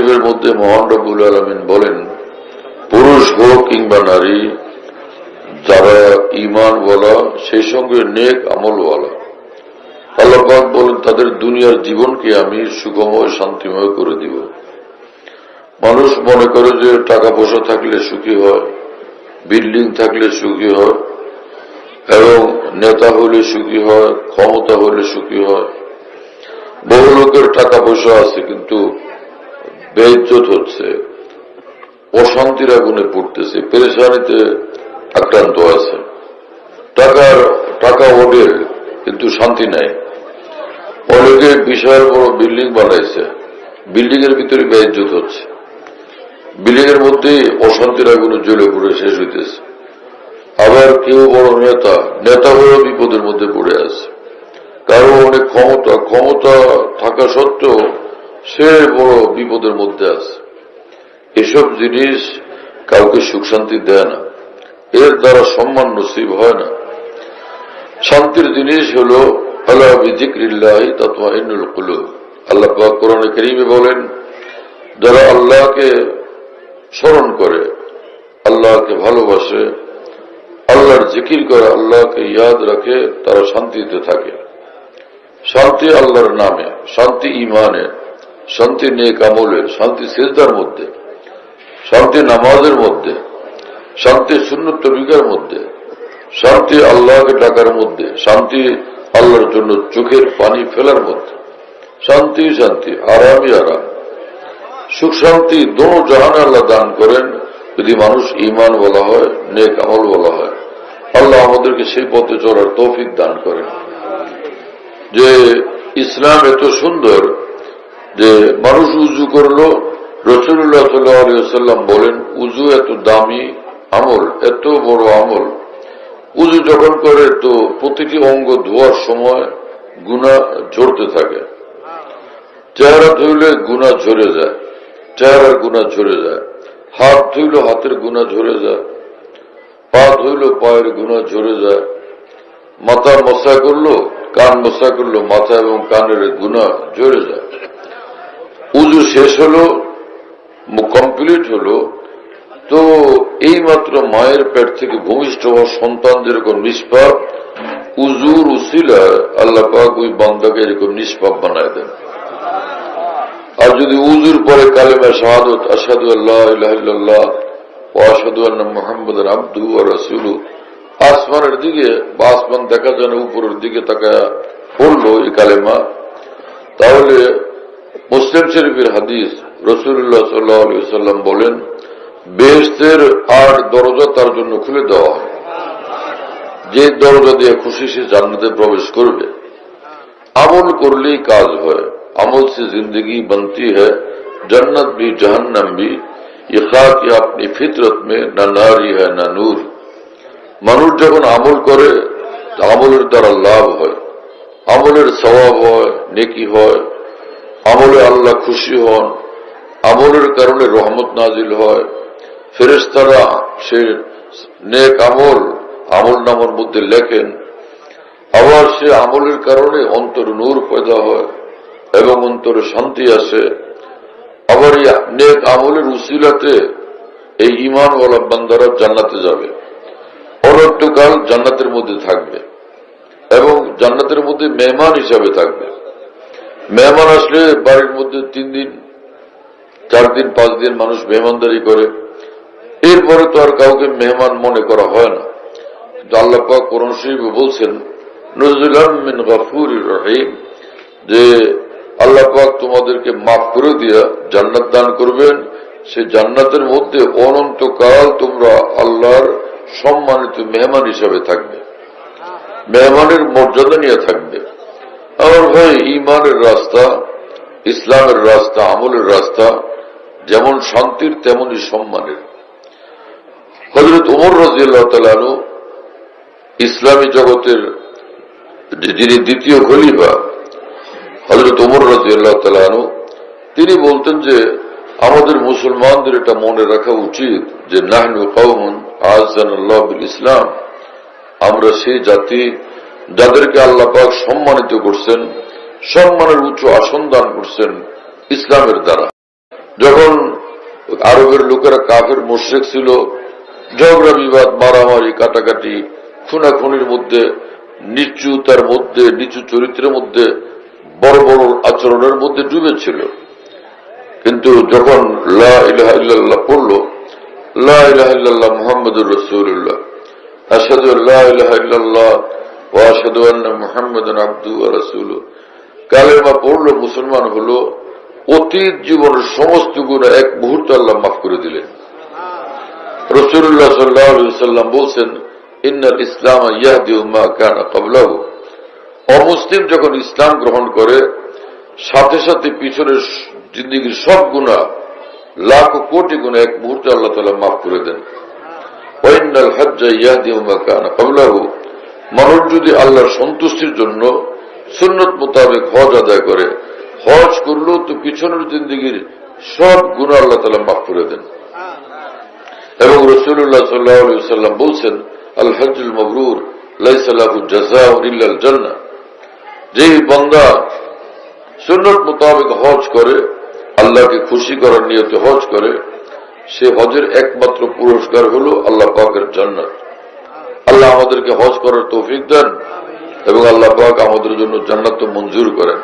শরীফের মধ্যে মহান রব্বুল আলামিন বলেন, পুরুষ হোক কিংবা নারী, যারা ঈমানওয়ালা সেই সঙ্গে নেক আমলওয়ালা, আল্লাহ পাক বলেন তাদের দুনিয়ার জীবনকে আমি সুখময় শান্তিময় করে দিব। মানুষ মনে করে যে টাকা পয়সা থাকলে সুখী হয়, বিল্ডিং থাকলে সুখী হয়, এবং নেতা হলে সুখী হয়, ক্ষমতা হলে সুখী হয়। বহু লোকের টাকা পয়সা আছে কিন্তু বেইজ্জত হচ্ছে, অশান্তির আগুনে পড়তেছে, পেরেশানিতে আক্রান্ত আছে। টাকা ওদের কিন্তু শান্তি নাই। অনেকে বিশাল বড় বিল্ডিং বানাইছে, বিল্ডিং এর ভিতরে বেইজ্জত হচ্ছে, বিল্ডিং এর মধ্যে অশান্তির আগুনে জ্বলে পড়ে শেষ হইতেছে। আবার কেউ বড় নেতা হয়েও বিপদের মধ্যে পড়ে আছে, কারো অনেক ক্ষমতা থাকা সত্ত্বেও সে বড় বিপদের মধ্যে আছে। এসব জিনিস কাউকে সুখ শান্তি দেয় না, এর দ্বারা সম্মান নসিব হয় না। শান্তির জিনিস হল আলা বিযিকরিল্লাহি তাতমাইন্নুল কুলুব। আল্লাহ পাক কোরআনে কারীমে বলেন, যারা আল্লাহকে স্মরণ করে, আল্লাহকে ভালোবাসে, আল্লাহর জিকির করে, আল্লাহকে ইয়াদ রাখে, তারা শান্তিতে থাকে। শান্তি আল্লাহর নামে, শান্তি ঈমানে, শান্তি নেক আমলের, শান্তি সিজদার মধ্যে, শান্তি নামাজের মধ্যে, শান্তি সুন্নত তরিকার মধ্যে, শান্তি আল্লাহকে ডাকার মধ্যে, শান্তি আল্লাহর জন্য চোখের পানি ফেলার মধ্যে। শান্তি শান্তি, আরামই আরাম। সুখ শান্তি দোনো জাহানে আল্লাহ দান করেন যদি মানুষ ঈমান বলা হয়, নেক আমল বলা হয়। আল্লাহ আমাদেরকে সেই পথে চলার তৌফিক দান করেন। যে ইসলাম এত সুন্দর যে মানুষ উজু করলো, রাসূলুল্লাহ সাল্লাল্লাহু আলাইহি ওয়াসাল্লাম বলেন, উজু এত দামি আমল, এত বড় আমল। উজু যখন করে তো প্রতিটি অঙ্গ ধোয়ার সময় গুনাহ ঝরতে থাকে। চেহারা ধুইলে গুনাহ ঝরে যায়, চেহারার গুনাহ ঝরে যায়। হাত ধুইল, হাতের গুনাহ ঝরে যায়। পা ধুইল, পায়ের গুনাহ ঝরে যায়। মাথা মশা করলো, কান মশা করলো, মাথা এবং কানের গুনাহ ঝরে যায়। উজু শেষ হলো, কমপ্লিট হলো, তো এই মাত্র মায়ের পেট থেকে ভূমিষ্ঠ হওয়া সন্তান যেরকম নিষ্পাপ, উজুর উসিলা আল্লাহ পাক ওই বান্দাকে এরকম নিষ্পাপ বানায় দেন। আর যদি উজুর পরে কালেমা শাহাদাত, আশহাদু আল্লা ইলাহা ইল্লাল্লাহ ওয়া আশহাদু আন্না মুহাম্মাদান আবদুহু ওয়া রাসূলুহু, আসমানের দিকে বা আসমান দেখা যায় না, উপরের দিকে তাকায়া পড়লো এই কালেমা, তাহলে মুসলিম শরীফের হাদিস, রাসূলুল্লাহ সাল্লাল্লাহু আলাইহি ওয়াসাল্লাম বলেন, বেহেশতের 8 দরজা তার জন্য খুলে দেওয়া হয়। যে দরজা দিয়ে খুশি সে জান্নাতে প্রবেশ করবে। আমল করলেই কাজ হয়, আমল से जिंदगी बनती है, जन्नत भी जहन्नम भी, ये खाक अपनी फितरत में न नारी है न नूर। মানুষ যখন আমল করে, আমলের দ্বারা লাভ হয়, আমলের সওয়াব হয়, নেকি হয়, আমলে আল্লাহ খুশি হন, আমলের কারণে রহমত নাজিল হয়, ফেরেশতারা সে নেক আমল নামার মধ্যে লেখেন। আবার সে আমলের কারণে অন্তর নূর পয়দা হয় এবং অন্তরে শান্তি আসে। আবার এই নেক আমলের উসিলাতে এই ঈমানওয়ালা বান্দারা জান্নাতে যাবে, অনন্তকাল জান্নাতের মধ্যে থাকবে এবং জান্নাতের মধ্যে মেহমান হিসাবে থাকবে। মেহমান আসলে বাড়ির মধ্যে 3 দিন 4 দিন 5 দিন মানুষ মেহমানদারি করে, এরপরে তো আর কাউকে মেহমান মনে করা হয় না। কিন্তু আল্লাহ পাক কোরআন শরীফে বলছেন, নুজুলাম মিন গফুরির রহিম, যে আল্লাহ পাক তোমাদেরকে মাফ করে দিয়া জান্নাত দান করবেন। সে জান্নাতের মধ্যে অনন্তকাল তোমরা আল্লাহর সম্মানিত মেহমান হিসাবে থাকবে, মেহমানের মর্যাদা নিয়ে থাকবে। আমার ভাই, ঈমানের রাস্তা, ইসলামের রাস্তা, আমলের রাস্তা যেমন শান্তির তেমনই সম্মানের। হযরত ওমর রাদিয়াল্লাহু তাআলা আনহু, ইসলামী জগতের যিনি দ্বিতীয় খলিফা, হযরত ওমর রাদিয়াল্লাহু তাআলা আনহু, তিনি বলতেন যে আমাদের মুসলমানদের এটা মনে রাখা উচিত যে নাহনু কওমুন আ'আজ্জানাল্লাহু বিল ইসলাম, আমরা সেই জাতি যাদেরকে আল্লাহ পাক সম্মানিত করছেন, সম্মানের উচ্চ আসন দান করছেন ইসলামের দ্বারা। যখন আরবের লোকেরা কাফের মুশরিক ছিল, ঝগড়া বিবাদ, মারামারি, কাটাকাটি, খুনাখুনির মধ্যে, নিচুতার মধ্যে, নিচু চরিত্রের মধ্যে, বড় বড় আচরণের মধ্যে ডুবেছিল। কিন্তু যখন লা ইলাহা ইল্লাল্লাহ পড়ল, লা ইলাহা ইল্লাল্লাহ মুহাম্মাদুর রাসূলুল্লাহ, আশহাদু আল্লা ইলাহা ইল্লাল্লাহ ওয়া আশহাদু আন্না মুহাম্মাদান আবদুহু ওয়া রাসূলুহু, কালেমা পড়ল, মুসলমান হলো, অতীত জীবনের সমস্ত গুনাহ এক মুহূর্তে আল্লাহ মাফ করে দিলেন। রাসূলুল্লাহ সাল্লাল্লাহু আলাইহি ওয়াসাল্লাম বলছেন, ইন্নাল ইসলাম ইয়াহদি মা কানা ক্বাবলাহু, অমুসলিম যখন ইসলাম গ্রহণ করে সাথে সাথে পিছনের জিন্দেগির সব গুনাহ, লাখ কোটি গুনাহ এক মুহূর্তে আল্লাহ তাআলা মাফ করে দেন। ওয়া ইন্নাল হজ্জা ইয়াহদি মা কানা ক্বাবলাহু, মানুষ যদি আল্লাহর সন্তুষ্টির জন্য সুন্নত মোতাবেক হজ আদায় করে, হজ করলেও তো পিছনের জিন্দেগির সব গুনাহ আল্লাহ তাআলা মাফ করে দেন। এবং রাসূলুল্লাহ সাল্লাল্লাহু আলাইহি ওয়াসাল্লাম বলছেন, আল হজ্জুল মাবরুর লাইসা লাহু জাযাউন ইল্লাল জান্নাহ, যেই বান্দা সুন্নত মোতাবেক হজ করে, আল্লাহকে খুশি করার নিয়তে হজ করে, সে হজের একমাত্র পুরস্কার হলো আল্লাহ পাকের জান্নাত। আল্লাহ আমাদেরকে হজ করার তৌফিক দেন এবং আল্লাহ পাক আমাদের জন্য জান্নাত মঞ্জুর করেন।